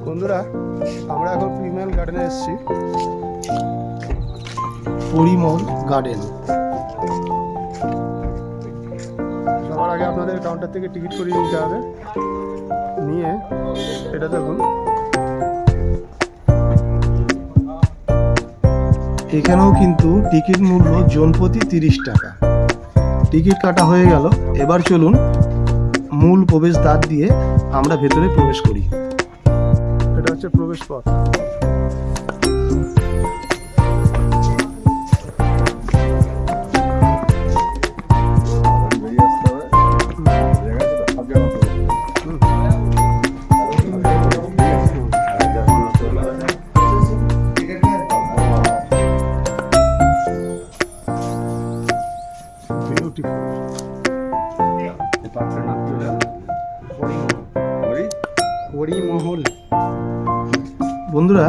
বন্ধুরা, আমরা এখন প্রিমিয়াম গার্ডেনে এসেছি, পরিমল গার্ডেন। সবার আগে আপনাদের কাউন্টার থেকে টিকিট করিয়ে নিতে হবে। নিয়ে এটা দেখুন, এখানেও কিন্তু টিকিট মূল্য জন প্রতি 30 টাকা। টিকিট কাটা হয়ে গেল, এবার চলুন মূল প্রবেশদ্বার দিয়ে আমরা ভেতরে প্রবেশ করি। এটা হচ্ছে প্রবেশ পথ। পরিমহল। বন্ধুরা,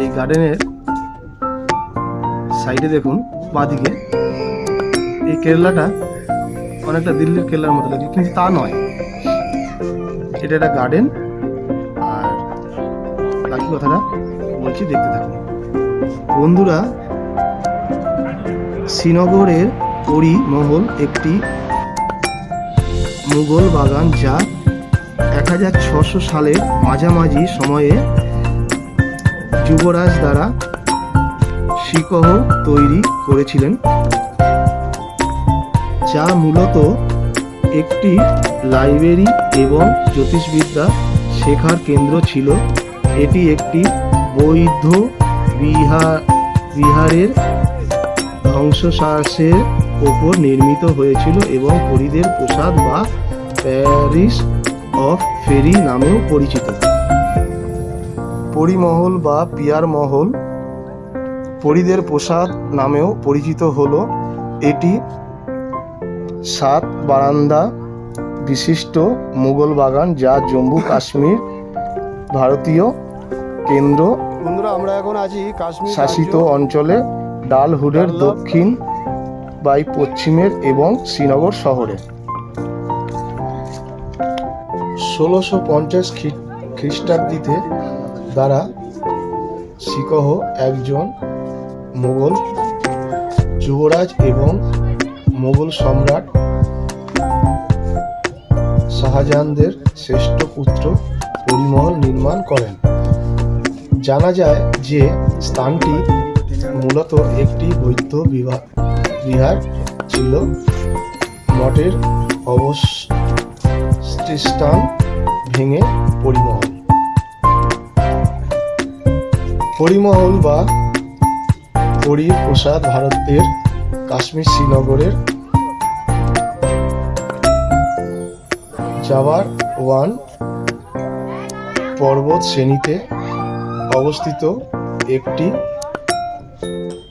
এই গার্ডেনের সাইডে দেখুন, বাঁদিকে এই কেরলাটা অনেকটা দিল্লির কেরলার মতো লাগে, কিন্তু তা নয়। এটা একটা গার্ডেন। আর বাকি কথাটা বলছি, দেখতে থাকুন। বন্ধুরা, শ্রীনগরের পরিমহল একটি মুঘল বাগান, যা 1600 সালের মাঝামাঝি সময়ে যুবরাজ দ্বারা শিকহ তৈরি করেছিলেন, যা মূলত একটি লাইব্রেরি এবং জ্যোতিষবিদ্যা শেখার কেন্দ্র ছিল। এটি একটি বৌদ্ধ বিহারের ধ্বংসাবশেষের ওপর নির্মিত হয়েছিল এবং পরীদের প্রাসাদ বা প্যারিস অফ ফেরি নামেও পরিচিত। পরিমহল বা পিয়ার মহল পরীদের প্রাসাদ নামেও পরিচিত হলো। এটি 7 বারান্দা বিশিষ্ট মুঘল বাগান, যা জম্মু কাশ্মীর ভারতীয় কেন্দ্র বন্ধুরা, আমরা এখন আছি কাশ্মীর শাসিত অঞ্চলে, ডাল হুডের দক্ষিণ বাই পশ্চিমের এবং শ্রীনগর শহরে। 1650 খ্রিস্টাব্দে দ্বারা শিকহ একজন মুঘল যুবরাজ এবং মুঘল সম্রাট শাহজাহানের শ্রেষ্ঠ পুত্র পরিমহল নির্মাণ করেন। জানা যায় যে স্থানটি মূলত একটি বৌদ্ধ বিহার ছিল। মঠের অবশিষ্টাংশ ভেঙে পরিমহল বা পরীর প্রাসাদ ভারতের কাশ্মীর শ্রীনগরের জাওয়ার ওয়ান পর্বত শ্রেণীতে অবস্থিত একটি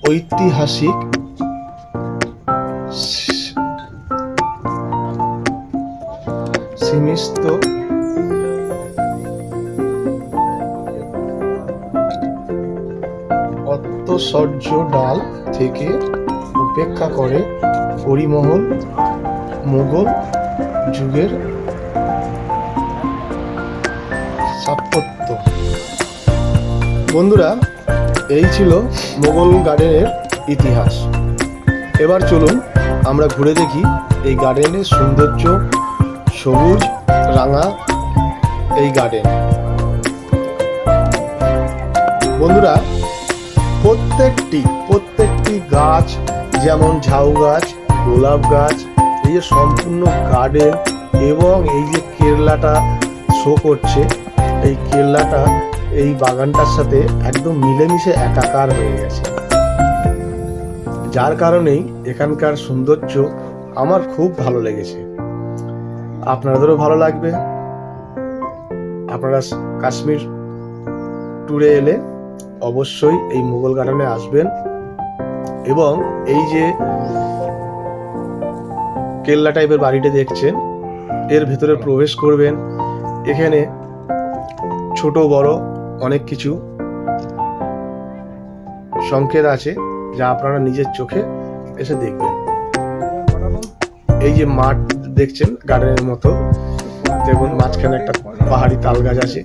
ঐতিহাসিক সীমিত ঐতিহ্য ডাল থেকে উপেক্ষা করে পরিমহল মুঘল যুগের স্থাপত্য। বন্ধুরা, এই ছিল মুঘল গার্ডেনের ইতিহাস। এবার চলুন আমরা ঘুরে দেখি এই গার্ডেনের সৌন্দর্য। সবুজ রাঙা এই গার্ডেন। বন্ধুরা, প্রত্যেকটি গাছ, যেমন ঝাউ গাছ, গোলাপ গাছ, এই যে সম্পূর্ণ গার্ডেন এবং এই যে কেরলাটা শো করছে, এই কেরলাটা এই বাগানটার সাথে একদম মিলেমিশে একাকার হয়ে গেছে, যার কারণেই এখানকার সৌন্দর্য আমার খুব ভালো লেগেছে। আপনাদেরও ভালো লাগবে। আপনারা কাশ্মীর ট্যুরে এলে অবশ্যই এই মুঘল গার্ডেনে আসবেন এবং এই যে কেল্লা টাইপের বাড়িটা দেখছেন, এর ভেতরে প্রবেশ করবেন। এখানে ছোট বড় অনেক কিছু সংকেত আছে, যা আপনারা নিজের চোখে এসে দেখবেন। এই যে মাঠ দেখছেন গার্ডেনের মতো, দেখুন মাঝখানে একটা পাহাড়ি তাল গাছ আছে।